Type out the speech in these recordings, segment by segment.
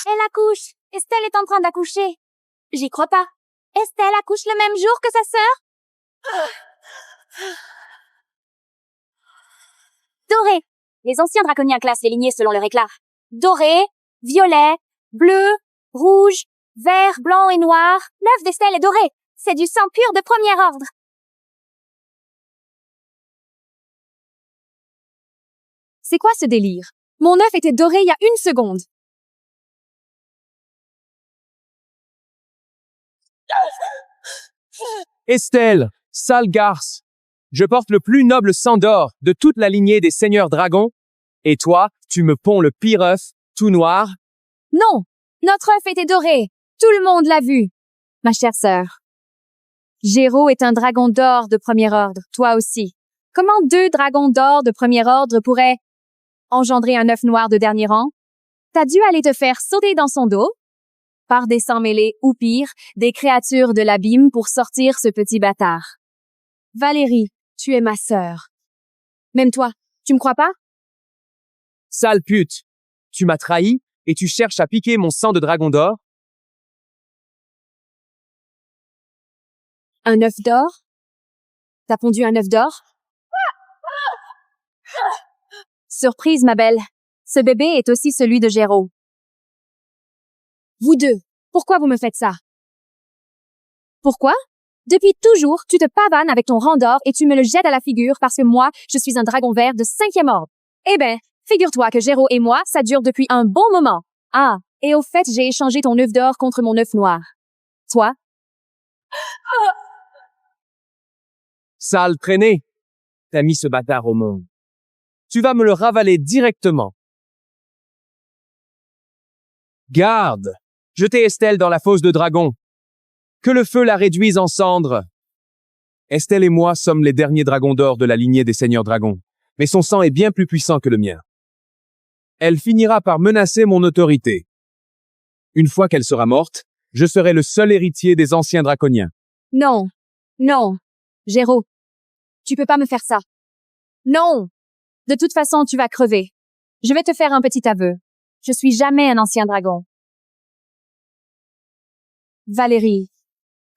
Elle accouche. Estelle est en train d'accoucher. J'y crois pas. Estelle accouche le même jour que sa sœur? Doré. Les anciens draconiens classent les lignées selon leur éclat. Doré, violet, bleu, rouge, vert, blanc et noir. L'œuf d'Estelle est doré. C'est du sang pur de premier ordre. C'est quoi ce délire? Mon œuf était doré il y a 1 seconde. Estelle, sale garce, je porte le plus noble sang d'or de toute la lignée des seigneurs dragons, et toi, tu me ponds le pire œuf, tout noir. Non, notre œuf était doré. Tout le monde l'a vu. Ma chère sœur. Géraud est un dragon d'or de premier ordre, toi aussi. Comment 2 dragons d'or de premier ordre pourraient engendrer un œuf noir de dernier rang? T'as dû aller te faire sauter dans son dos? Par des sangs mêlés, ou pire, des créatures de l'abîme pour sortir ce petit bâtard. Valérie, tu es ma sœur. Même toi, tu me crois pas? Sale pute, tu m'as trahi et tu cherches à piquer mon sang de dragon d'or? Un œuf d'or? T'as pondu un œuf d'or? Surprise, ma belle. Ce bébé est aussi celui de Géraud. Vous deux, pourquoi vous me faites ça? Pourquoi? Depuis toujours, tu te pavanes avec ton rang d'or et tu me le jettes à la figure parce que moi, je suis un dragon vert de 5e ordre. Eh ben, figure-toi que Géraud et moi, ça dure depuis un bon moment. Ah, et au fait, j'ai échangé ton œuf d'or contre mon œuf noir. Toi? Sale traînée, t'as mis ce bâtard au monde. Tu vas me le ravaler directement. Garde! Jetez Estelle dans la fosse de dragon. Que le feu la réduise en cendres. Estelle et moi sommes les derniers dragons d'or de la lignée des seigneurs dragons, mais son sang est bien plus puissant que le mien. Elle finira par menacer mon autorité. Une fois qu'elle sera morte, je serai le seul héritier des anciens draconiens. Non. Non. Géraud. Tu peux pas me faire ça. Non. De toute façon, tu vas crever. Je vais te faire un petit aveu. Je suis jamais un ancien dragon. Valérie,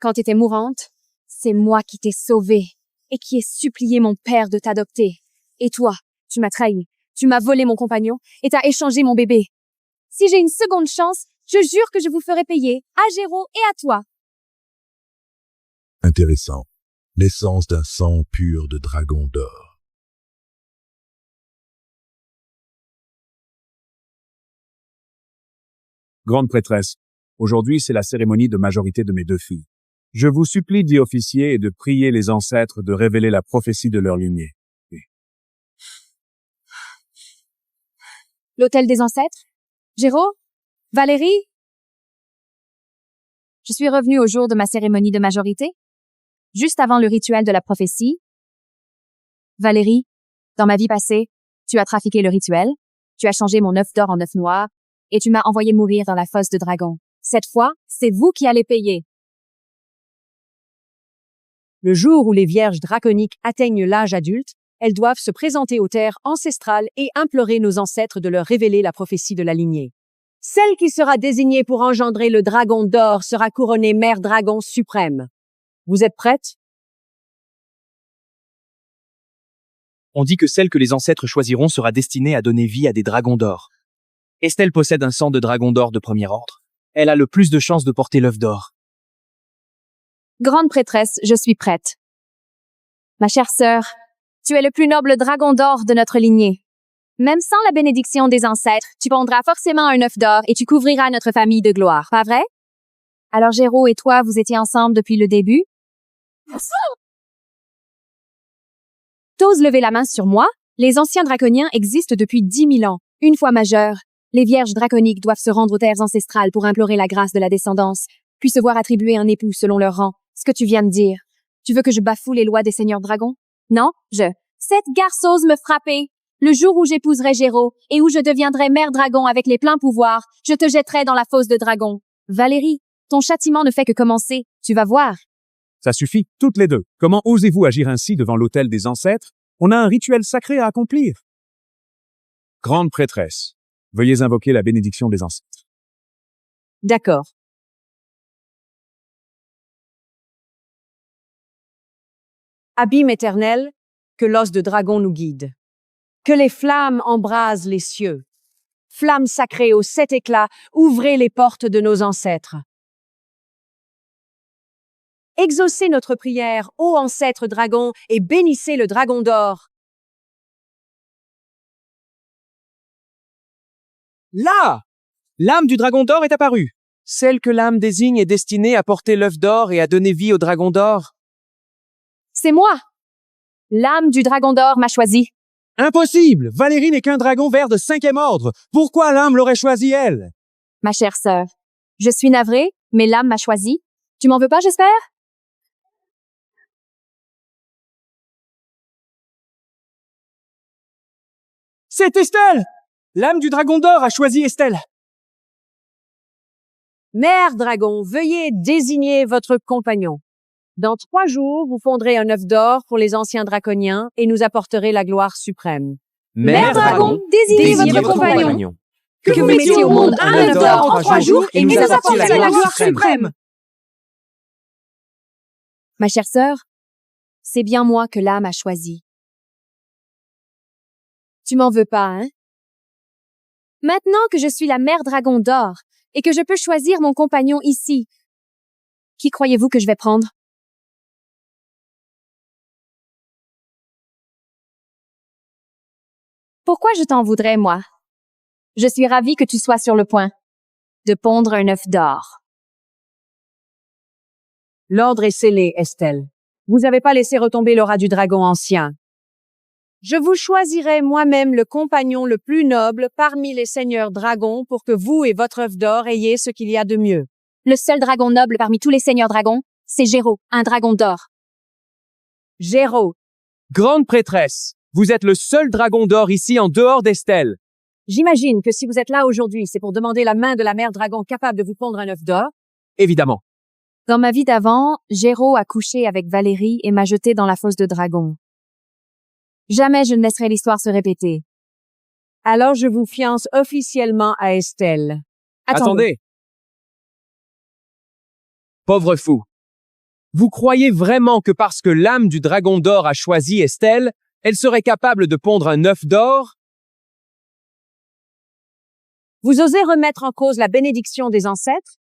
quand t'étais mourante, c'est moi qui t'ai sauvée et qui ai supplié mon père de t'adopter. Et toi, tu m'as trahi, tu m'as volé mon compagnon et t'as échangé mon bébé. Si j'ai une seconde chance, je jure que je vous ferai payer, à Géraud et à toi. Intéressant. L'essence d'un sang pur de dragon d'or. Grande prêtresse, aujourd'hui c'est la cérémonie de majorité de mes 2 filles. Je vous supplie d'y officier et de prier les ancêtres de révéler la prophétie de leur lignée. L'hôtel des ancêtres? Géraud? Valérie? Je suis revenue au jour de ma cérémonie de majorité, juste avant le rituel de la prophétie. Valérie, dans ma vie passée, tu as trafiqué le rituel, tu as changé mon œuf d'or en œuf noir, et tu m'as envoyé mourir dans la fosse de dragon. Cette fois, c'est vous qui allez payer. Le jour où les vierges draconiques atteignent l'âge adulte, elles doivent se présenter aux terres ancestrales et implorer nos ancêtres de leur révéler la prophétie de la lignée. Celle qui sera désignée pour engendrer le dragon d'or sera couronnée mère dragon suprême. Vous êtes prêtes? On dit que celle que les ancêtres choisiront sera destinée à donner vie à des dragons d'or. Estelle possède un sang de dragon d'or de premier ordre. Elle a le plus de chances de porter l'œuf d'or. Grande prêtresse, je suis prête. Ma chère sœur, tu es le plus noble dragon d'or de notre lignée. Même sans la bénédiction des ancêtres, tu pondras forcément un œuf d'or et tu couvriras notre famille de gloire, pas vrai? Alors Géraud et toi, vous étiez ensemble depuis le début? T'oses lever la main sur moi? Les anciens draconiens existent depuis 10 000 ans. Une fois majeurs, les vierges draconiques doivent se rendre aux terres ancestrales pour implorer la grâce de la descendance, puis se voir attribuer un époux selon leur rang. Ce que tu viens de dire. Tu veux que je bafoue les lois des seigneurs dragons? Non, Cette garce ose me frapper. Le jour où j'épouserai Géraud et où je deviendrai mère dragon avec les pleins pouvoirs, je te jetterai dans la fosse de dragon. Valérie, ton châtiment ne fait que commencer. Tu vas voir. Ça suffit, toutes les deux. Comment osez-vous agir ainsi devant l'autel des ancêtres? On a un rituel sacré à accomplir. Grande prêtresse, veuillez invoquer la bénédiction des ancêtres. D'accord. Abîme éternel, que l'os de dragon nous guide. Que les flammes embrasent les cieux. Flammes sacrées aux 7 éclats, ouvrez les portes de nos ancêtres. Exaucez notre prière, ô ancêtre dragon, et bénissez le dragon d'or. Là! L'âme du dragon d'or est apparue. Celle que l'âme désigne est destinée à porter l'œuf d'or et à donner vie au dragon d'or. C'est moi! L'âme du dragon d'or m'a choisi. Impossible! Valérie n'est qu'un dragon vert de 5e ordre. Pourquoi l'âme l'aurait choisi, elle? Ma chère sœur, je suis navrée, mais l'âme m'a choisi. Tu m'en veux pas, j'espère? C'est Estelle! L'âme du dragon d'or a choisi Estelle. Mère dragon, veuillez désigner votre compagnon. Dans 3 jours, vous fondrez un œuf d'or pour les anciens draconiens et nous apporterez la gloire suprême. Mère dragon, désignez votre compagnon. Que vous mettiez au monde un œuf d'or en 3 jours et nous apportiez la gloire suprême. Ma chère sœur, c'est bien moi que l'âme a choisi. Tu m'en veux pas, hein? Maintenant que je suis la mère dragon d'or et que je peux choisir mon compagnon ici, qui croyez-vous que je vais prendre? Pourquoi je t'en voudrais, moi? Je suis ravie que tu sois sur le point de pondre un œuf d'or. L'ordre est scellé, Estelle. Vous n'avez pas laissé retomber l'aura du dragon ancien. Je vous choisirai moi-même le compagnon le plus noble parmi les seigneurs dragons pour que vous et votre œuf d'or ayez ce qu'il y a de mieux. Le seul dragon noble parmi tous les seigneurs dragons, c'est Géraud, un dragon d'or. Géraud, Grande prêtresse, vous êtes le seul dragon d'or ici en dehors d'Estelle. j'imagine que si vous êtes là aujourd'hui, c'est pour demander la main de la mère dragon capable de vous pondre un œuf d'or. Évidemment. Dans ma vie d'avant, Géraud a couché avec Valérie et m'a jeté dans la fosse de dragon. Jamais je ne laisserai l'histoire se répéter. Alors je vous fiance officiellement à Estelle. Attendez. Pauvre fou. Vous croyez vraiment que parce que l'âme du dragon d'or a choisi Estelle, elle serait capable de pondre un œuf d'or? Vous osez remettre en cause la bénédiction des ancêtres?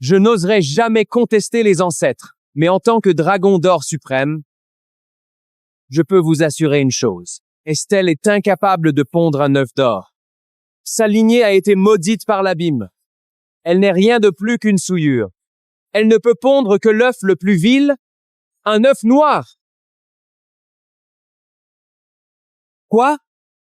Je n'oserais jamais contester les ancêtres, mais en tant que dragon d'or suprême, je peux vous assurer une chose. Estelle est incapable de pondre un œuf d'or. Sa lignée a été maudite par l'abîme. Elle n'est rien de plus qu'une souillure. Elle ne peut pondre que l'œuf le plus vil, un œuf noir. Quoi?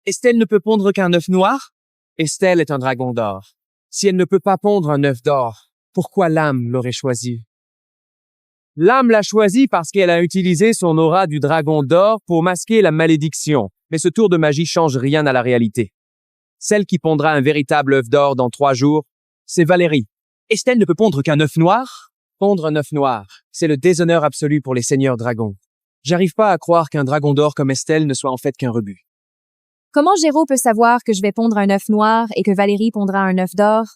Estelle ne peut pondre qu'un œuf noir? Estelle est un dragon d'or. Si elle ne peut pas pondre un œuf d'or, pourquoi l'âme l'aurait choisi? L'âme l'a choisi parce qu'elle a utilisé son aura du dragon d'or pour masquer la malédiction. Mais ce tour de magie change rien à la réalité. Celle qui pondra un véritable œuf d'or dans 3 jours, c'est Valérie. Estelle ne peut pondre qu'un œuf noir? Pondre un œuf noir, c'est le déshonneur absolu pour les seigneurs dragons. J'arrive pas à croire qu'un dragon d'or comme Estelle ne soit en fait qu'un rebut. Comment Géraud peut savoir que je vais pondre un œuf noir et que Valérie pondra un œuf d'or?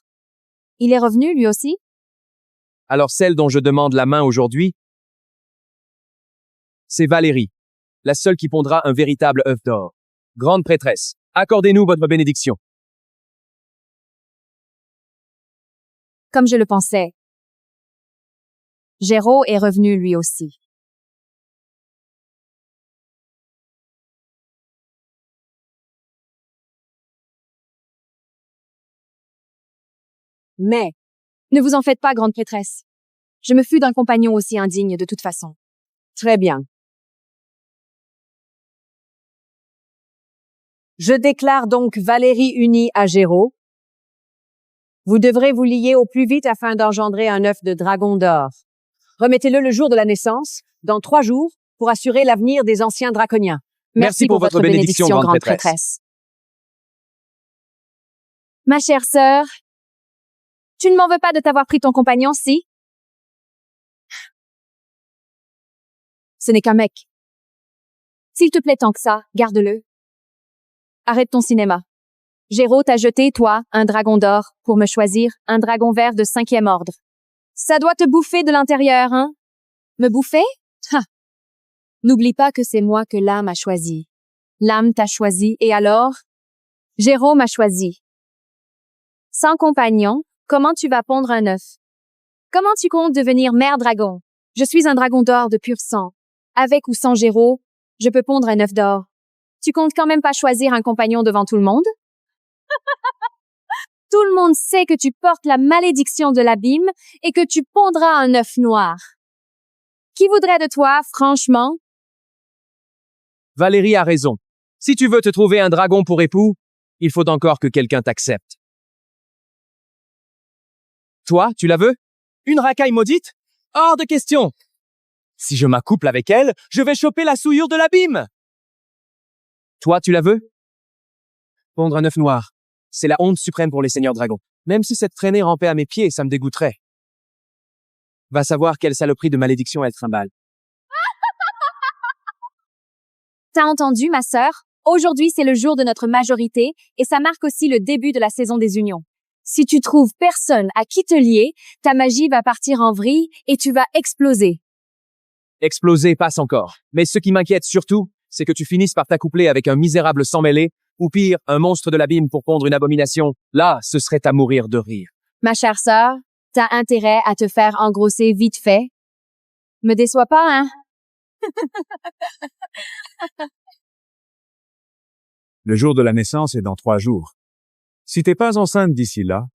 Il est revenu, lui aussi? Alors celle dont je demande la main aujourd'hui, c'est Valérie, la seule qui pondra un véritable œuf d'or. Grande prêtresse, accordez-nous votre bénédiction. Comme je le pensais. Géraud est revenu, lui aussi. Mais, Ne vous en faites pas, grande prêtresse. Je me fus d'un compagnon aussi indigne de toute façon. très bien. Je déclare donc Valérie unie à Géraud. Vous devrez vous lier au plus vite afin d'engendrer un œuf de dragon d'or. Remettez-le le jour de la naissance, dans 3 jours, pour assurer l'avenir des anciens draconiens. Merci pour votre bénédiction, grande prêtresse. Ma chère sœur, tu ne m'en veux pas de t'avoir pris ton compagnon, si? Ce n'est qu'un mec. S'il te plaît tant que ça, garde-le. Arrête ton cinéma. Géraud t'a jeté, toi, un dragon d'or, pour me choisir un dragon vert de 5e ordre. Ça doit te bouffer de l'intérieur, hein? Me bouffer? Ha! N'oublie pas que c'est moi que l'âme a choisi. L'âme t'a choisi, et alors? Géraud m'a choisi. Sans compagnon, comment tu vas pondre un œuf? Comment tu comptes devenir mère dragon? Je suis un dragon d'or de pur sang. Avec ou sans Géraud, je peux pondre un œuf d'or. Tu comptes quand même pas choisir un compagnon devant tout le monde? Tout le monde sait que tu portes la malédiction de l'abîme et que tu pondras un œuf noir. Qui voudrait de toi, franchement? Valérie a raison. Si tu veux te trouver un dragon pour époux, il faut encore que quelqu'un t'accepte. Toi, tu la veux? Une racaille maudite? Hors de question! Si je m'accouple avec elle, je vais choper la souillure de l'abîme! Toi, tu la veux? Pondre un œuf noir. C'est la honte suprême pour les seigneurs dragons. Même si cette traînée rampait à mes pieds, ça me dégoûterait. Va savoir quelle saloperie de malédiction elle trimballe. T'as entendu, ma sœur? Aujourd'hui, c'est le jour de notre majorité et ça marque aussi le début de la saison des unions. Si tu trouves personne à qui te lier, ta magie va partir en vrille et tu vas exploser. Exploser passe encore. Mais ce qui m'inquiète surtout, c'est que tu finisses par t'accoupler avec un misérable sans mêlé, ou pire, un monstre de l'abîme pour pondre une abomination. Là, ce serait à mourir de rire. Ma chère sœur, t'as intérêt à te faire engrosser vite fait. Me déçois pas, hein? Le jour de la naissance est dans 3 jours. Si t'es pas enceinte d'ici là,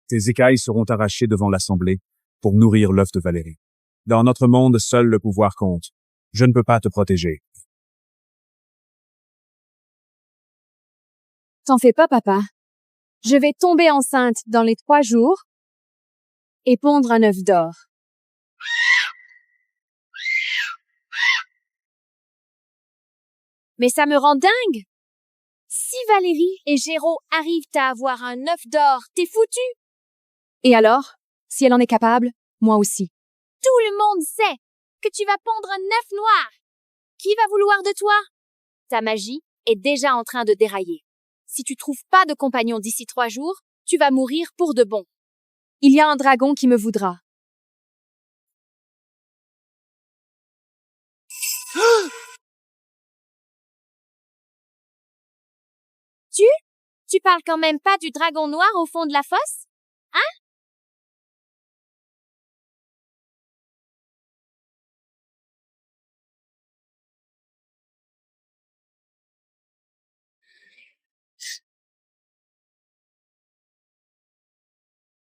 tes écailles seront arrachées devant l'assemblée pour nourrir l'œuf de Valérie. Dans notre monde, seul le pouvoir compte. Je ne peux pas te protéger. T'en fais pas, papa. Je vais tomber enceinte dans les 3 jours et pondre un œuf d'or. Mais ça me rend dingue! Si Valérie et Géraud arrivent à avoir un œuf d'or, t'es foutu! Et alors, si elle en est capable, moi aussi. Tout le monde sait que tu vas pondre un œuf noir. Qui va vouloir de toi? Ta magie est déjà en train de dérailler. Si tu trouves pas de compagnon d'ici 3 jours, tu vas mourir pour de bon. Il y a un dragon qui me voudra. Tu parles quand même pas du dragon noir au fond de la fosse? Hein?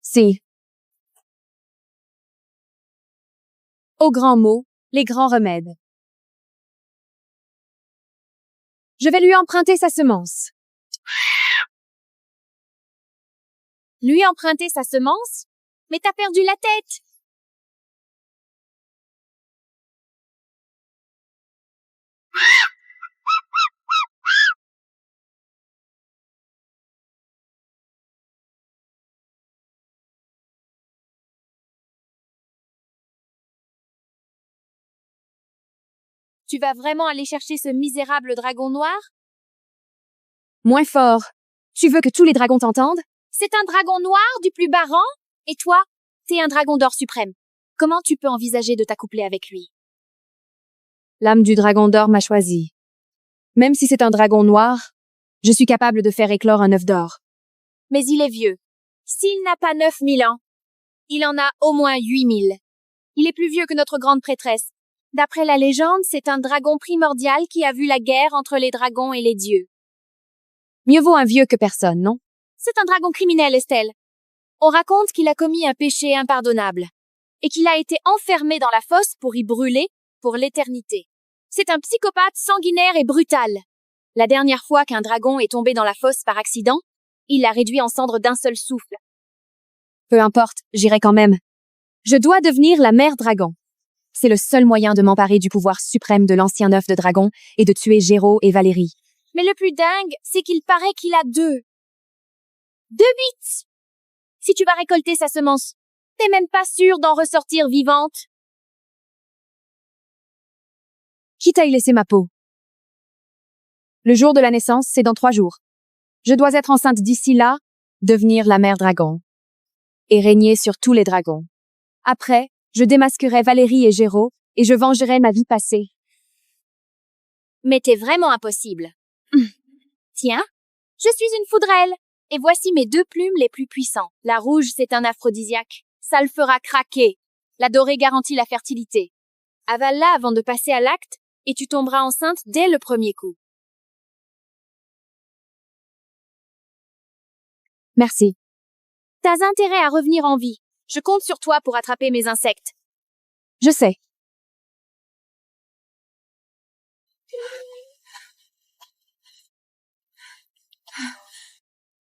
Si. Aux grands mots, les grands remèdes. Je vais lui emprunter sa semence. Lui emprunter sa semence? Mais t'as perdu la tête! Tu vas vraiment aller chercher ce misérable dragon noir? Moins fort. Tu veux que tous les dragons t'entendent? C'est un dragon noir du plus bas rang? Et toi, t'es un dragon d'or suprême. Comment tu peux envisager de t'accoupler avec lui? L'âme du dragon d'or m'a choisi. Même si c'est un dragon noir, je suis capable de faire éclore un œuf d'or. Mais il est vieux. S'il n'a pas 9000 ans, il en a au moins 8000. Il est plus vieux que notre grande prêtresse. D'après la légende, c'est un dragon primordial qui a vu la guerre entre les dragons et les dieux. Mieux vaut un vieux que personne, non? C'est un dragon criminel, Estelle. On raconte qu'il a commis un péché impardonnable et qu'il a été enfermé dans la fosse pour y brûler pour l'éternité. C'est un psychopathe sanguinaire et brutal. La dernière fois qu'un dragon est tombé dans la fosse par accident, il l'a réduit en cendres d'un seul souffle. Peu importe, j'irai quand même. Je dois devenir la mère dragon. C'est le seul moyen de m'emparer du pouvoir suprême de l'ancien œuf de dragon et de tuer Géraud et Valérie. Mais le plus dingue, c'est qu'il paraît qu'il a 2 bits. Si tu vas récolter sa semence, t'es même pas sûr d'en ressortir vivante. Quitte à y laisser ma peau. Le jour de la naissance, c'est dans 3 jours. Je dois être enceinte d'ici là, devenir la mère dragon et régner sur tous les dragons. Après, je démasquerai Valérie et Géraud et je vengerai ma vie passée. Mais t'es vraiment impossible. Tiens, je suis une foudrelle. Et voici mes 2 plumes les plus puissants. La rouge, c'est un aphrodisiaque. Ça le fera craquer. La dorée garantit la fertilité. Avale-la avant de passer à l'acte, et tu tomberas enceinte dès le premier coup. Merci. T'as intérêt à revenir en vie. Je compte sur toi pour attraper mes insectes. Je sais.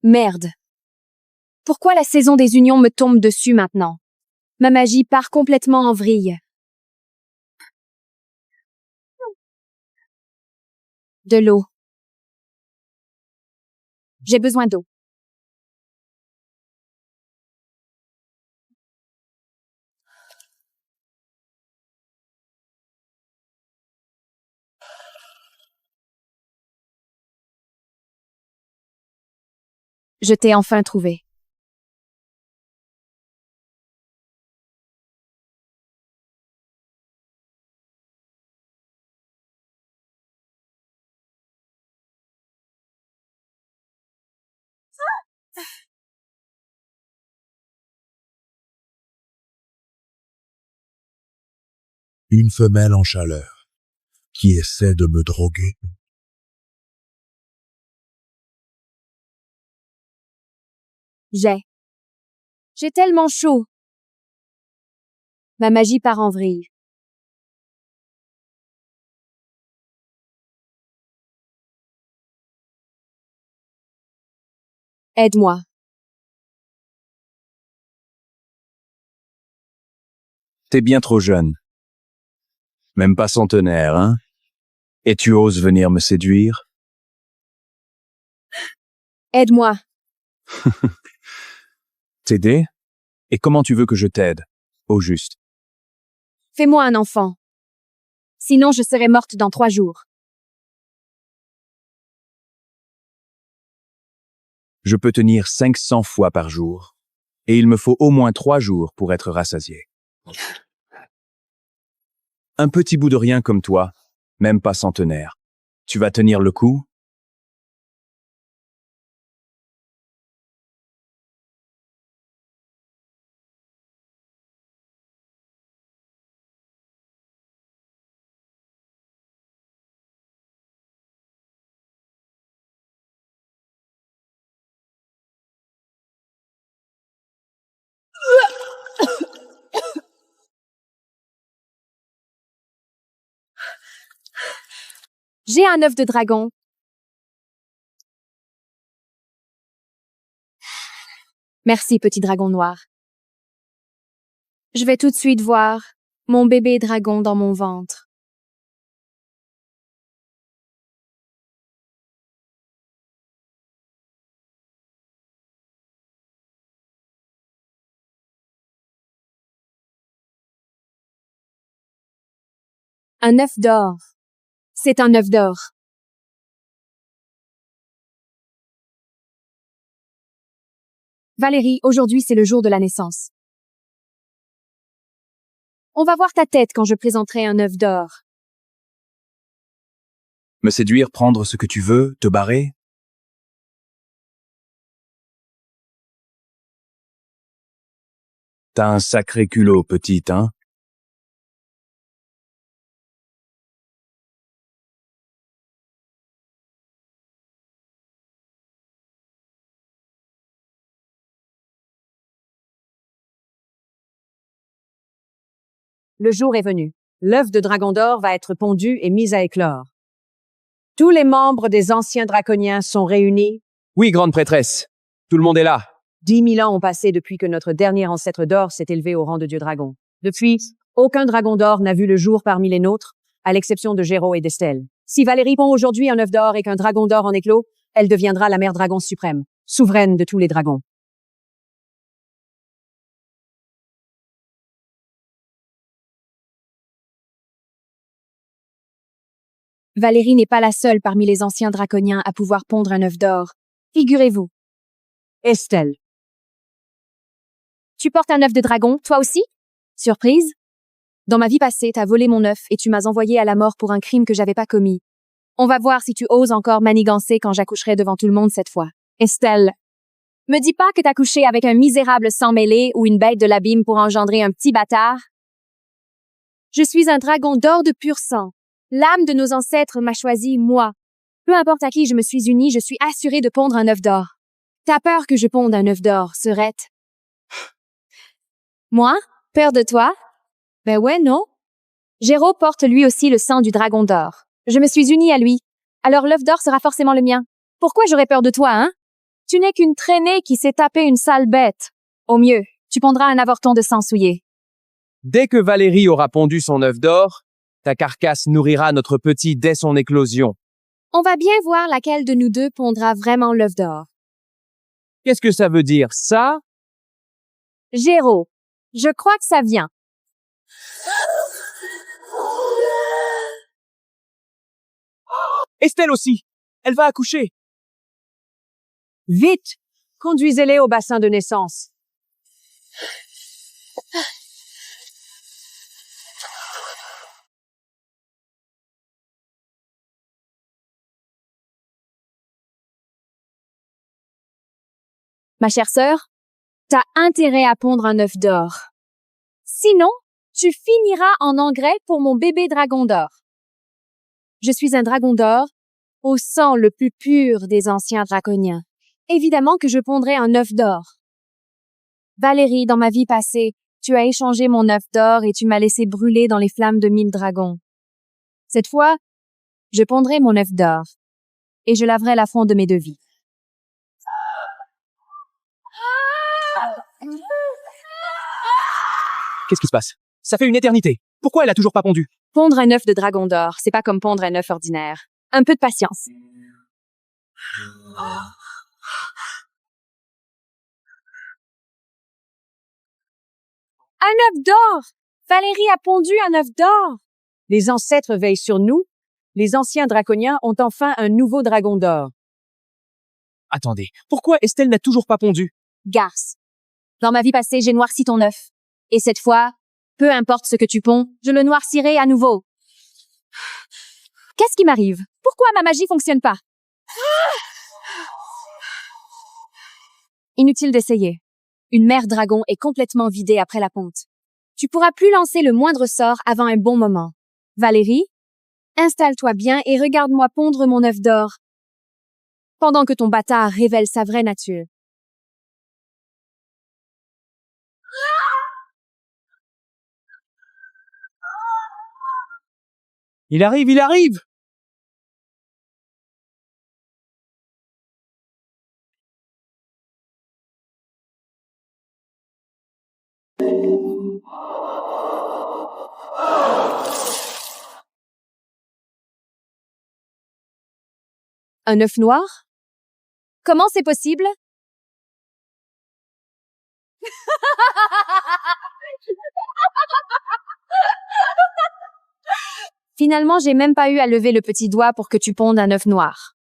Merde. Pourquoi la saison des unions me tombe dessus maintenant? Ma magie part complètement en vrille. De l'eau. J'ai besoin d'eau. Je t'ai enfin trouvé. Une femelle en chaleur, qui essaie de me droguer. J'ai tellement chaud. Ma magie part en vrille. Aide-moi. T'es bien trop jeune. Même pas centenaire, hein? Et tu oses venir me séduire? Aide-moi. T'aider? Et comment tu veux que je t'aide? Au juste. Fais-moi un enfant. Sinon, je serai morte dans 3 jours. Je peux tenir 500 fois par jour. Et il me faut au moins 3 jours pour être rassasié. Un petit bout de rien comme toi, même pas centenaire. Tu vas tenir le coup? J'ai un œuf de dragon. Merci, petit dragon noir. Je vais tout de suite voir mon bébé dragon dans mon ventre. Un œuf d'or. C'est un œuf d'or. Valérie, aujourd'hui c'est le jour de la naissance. On va voir ta tête quand je présenterai un œuf d'or. Me séduire, prendre ce que tu veux, te barrer? T'as un sacré culot, petite, hein? Le jour est venu. L'œuf de dragon d'or va être pondu et mis à éclore. Tous les membres des anciens draconiens sont réunis. Oui, grande prêtresse. Tout le monde est là. 10 000 ans ont passé depuis que notre dernier ancêtre d'or s'est élevé au rang de dieu dragon. Depuis, aucun dragon d'or n'a vu le jour parmi les nôtres, à l'exception de Géraud et d'Estelle. Si Valérie pond aujourd'hui un œuf d'or et qu'un dragon d'or en éclot, elle deviendra la mère dragon suprême, souveraine de tous les dragons. Valérie n'est pas la seule parmi les anciens draconiens à pouvoir pondre un œuf d'or. Figurez-vous. Estelle. Tu portes un œuf de dragon, toi aussi? Surprise? Dans ma vie passée, t'as volé mon œuf et tu m'as envoyé à la mort pour un crime que j'avais pas commis. On va voir si tu oses encore manigancer quand j'accoucherai devant tout le monde cette fois. Estelle. Me dis pas que t'as couché avec un misérable sang mêlé ou une bête de l'abîme pour engendrer un petit bâtard. Je suis un dragon d'or de pur sang. L'âme de nos ancêtres m'a choisi, moi. Peu importe à qui je me suis unie, je suis assurée de pondre un œuf d'or. T'as peur que je ponde un œuf d'or, Serette? Moi? Peur de toi? Ben ouais, non? Géraud porte lui aussi le sang du dragon d'or. Je me suis unie à lui. Alors l'œuf d'or sera forcément le mien. Pourquoi j'aurais peur de toi, hein? Tu n'es qu'une traînée qui s'est tapée une sale bête. Au mieux, tu pondras un avorton de sang souillé. Dès que Valérie aura pondu son œuf d'or, ta carcasse nourrira notre petit dès son éclosion. On va bien voir laquelle de nous deux pondra vraiment l'œuf d'or. Qu'est-ce que ça veut dire, ça? Géraud, je crois que ça vient. Estelle aussi. Elle va accoucher. Vite! Conduisez-les au bassin de naissance. Ma chère sœur, t'as intérêt à pondre un œuf d'or. Sinon, tu finiras en engrais pour mon bébé dragon d'or. Je suis un dragon d'or, au sang le plus pur des anciens draconiens. Évidemment que je pondrai un œuf d'or. Valérie, dans ma vie passée, tu as échangé mon œuf d'or et tu m'as laissé brûler dans les flammes de 1000 dragons. Cette fois, je pondrai mon œuf d'or et je laverai l'affront de mes devis. Qu'est-ce qui se passe? Ça fait une éternité. Pourquoi elle a toujours pas pondu? Pondre un œuf de dragon d'or, c'est pas comme pondre un œuf ordinaire. Un peu de patience. Un œuf d'or! Valérie a pondu un œuf d'or! Les ancêtres veillent sur nous. Les anciens draconiens ont enfin un nouveau dragon d'or. Attendez, pourquoi Estelle n'a toujours pas pondu? Garce. Dans ma vie passée, j'ai noirci ton œuf. Et cette fois, peu importe ce que tu ponds, je le noircirai à nouveau. Qu'est-ce qui m'arrive? Pourquoi ma magie fonctionne pas? Inutile d'essayer. Une mère dragon est complètement vidée après la ponte. Tu pourras plus lancer le moindre sort avant un bon moment. Valérie, installe-toi bien et regarde-moi pondre mon œuf d'or, pendant que ton bâtard révèle sa vraie nature. Il arrive, il arrive! Un œuf noir? Comment c'est possible? Finalement, j'ai même pas eu à lever le petit doigt pour que tu pondes un œuf noir.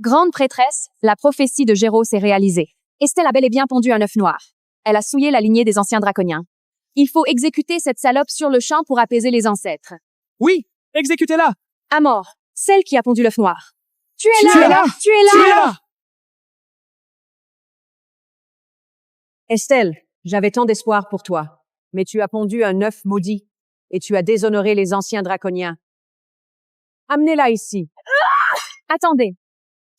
Grande prêtresse, la prophétie de Géraud s'est réalisée. Estelle a bel et bien pondu un œuf noir. Elle a souillé la lignée des anciens draconiens. Il faut exécuter cette salope sur le champ pour apaiser les ancêtres. Oui, exécutez-la! À mort, celle qui a pondu l'œuf noir. Tu es Tu es là! là! Tu es là! Tu es là! Estelle, j'avais tant d'espoir pour toi, mais tu as pondu un œuf maudit et tu as déshonoré les anciens draconiens. Amenez-la ici. Attendez.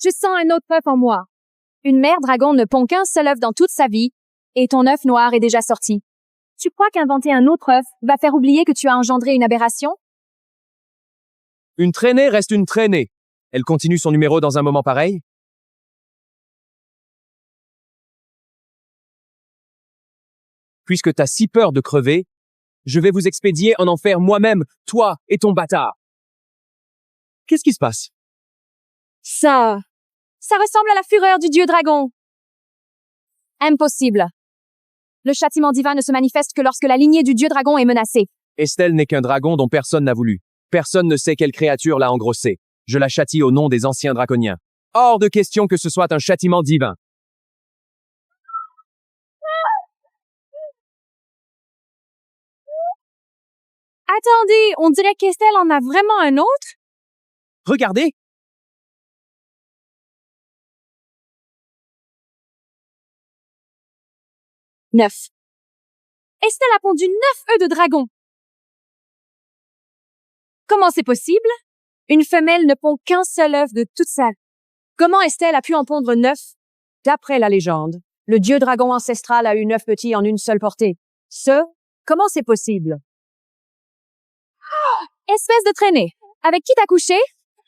Je sens un autre œuf en moi. Une mère dragon ne pond qu'un seul œuf dans toute sa vie, et ton œuf noir est déjà sorti. Tu crois qu'inventer un autre œuf va faire oublier que tu as engendré une aberration? Une traînée reste une traînée. Elle continue son numéro dans un moment pareil? Puisque t'as si peur de crever, je vais vous expédier en enfer moi-même, toi et ton bâtard. Qu'est-ce qui se passe? Ça ressemble à la fureur du dieu dragon. Impossible. Le châtiment divin ne se manifeste que lorsque la lignée du dieu dragon est menacée. Estelle n'est qu'un dragon dont personne n'a voulu. Personne ne sait quelle créature l'a engrossé. Je la châtie au nom des anciens draconiens. Hors de question que ce soit un châtiment divin. Attendez, on dirait qu'Estelle en a vraiment un autre? Regardez, 9. Estelle a pondu 9 œufs de dragon. Comment c'est possible? Une femelle ne pond qu'un seul œuf de toute sa... Comment Estelle a pu en pondre 9? D'après la légende, le dieu dragon ancestral a eu 9 petits en une seule portée. Comment c'est possible? Espèce de traînée. Avec qui t'as couché?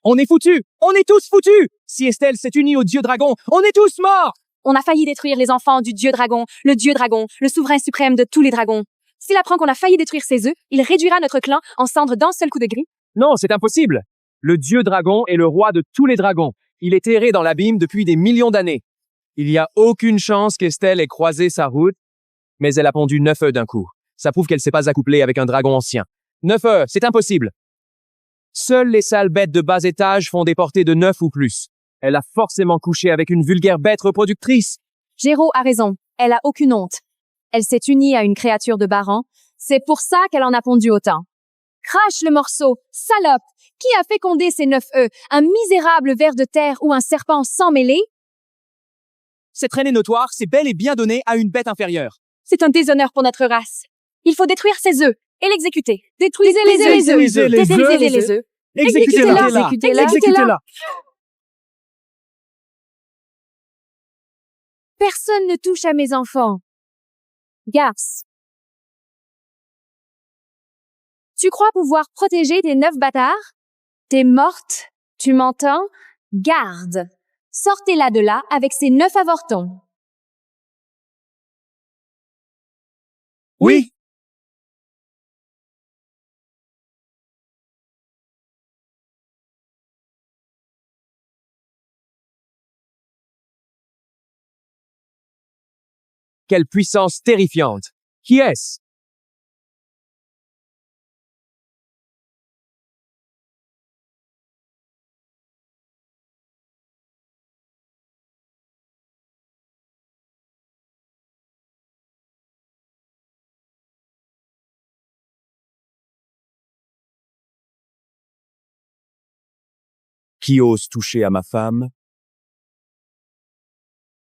on est foutus! On est tous foutus! Si Estelle s'est unie au dieu dragon, on est tous morts! On a failli détruire les enfants du dieu dragon, le souverain suprême de tous les dragons. S'il apprend qu'on a failli détruire ses œufs, il réduira notre clan en cendres d'un seul coup de grille. Non, c'est impossible. Le dieu dragon est le roi de tous les dragons. Il est erré dans l'abîme depuis des millions d'années. Il n'y a aucune chance qu'Estelle ait croisé sa route, mais elle a pondu 9 œufs d'un coup. Ça prouve qu'elle s'est pas accouplée avec un dragon ancien. 9 œufs, c'est impossible. Seules les sales bêtes de bas étage font des portées de 9 ou plus. Elle a forcément couché avec une vulgaire bête reproductrice. Géraud a raison. Elle a aucune honte. Elle s'est unie à une créature de bas rang. C'est pour ça qu'elle en a pondu autant. Crache le morceau, salope! Qui a fécondé ces 9 œufs? Un misérable ver de terre ou un serpent sans mêlée? Cette traînée notoire s'est bel et bien donnée à une bête inférieure. C'est un déshonneur pour notre race. Il faut détruire ces œufs et l'exécuter. Détruisez les œufs. Détruisez les œufs. Détruisez les œufs. Exécutez-la. Exécutez-la. Personne ne touche à mes enfants. Garce. Tu crois pouvoir protéger tes 9 bâtards? T'es morte. Tu m'entends? Garde. Sortez-la de là avec ces 9 avortons. Oui! Quelle puissance terrifiante. Qui est-ce? Qui ose toucher à ma femme?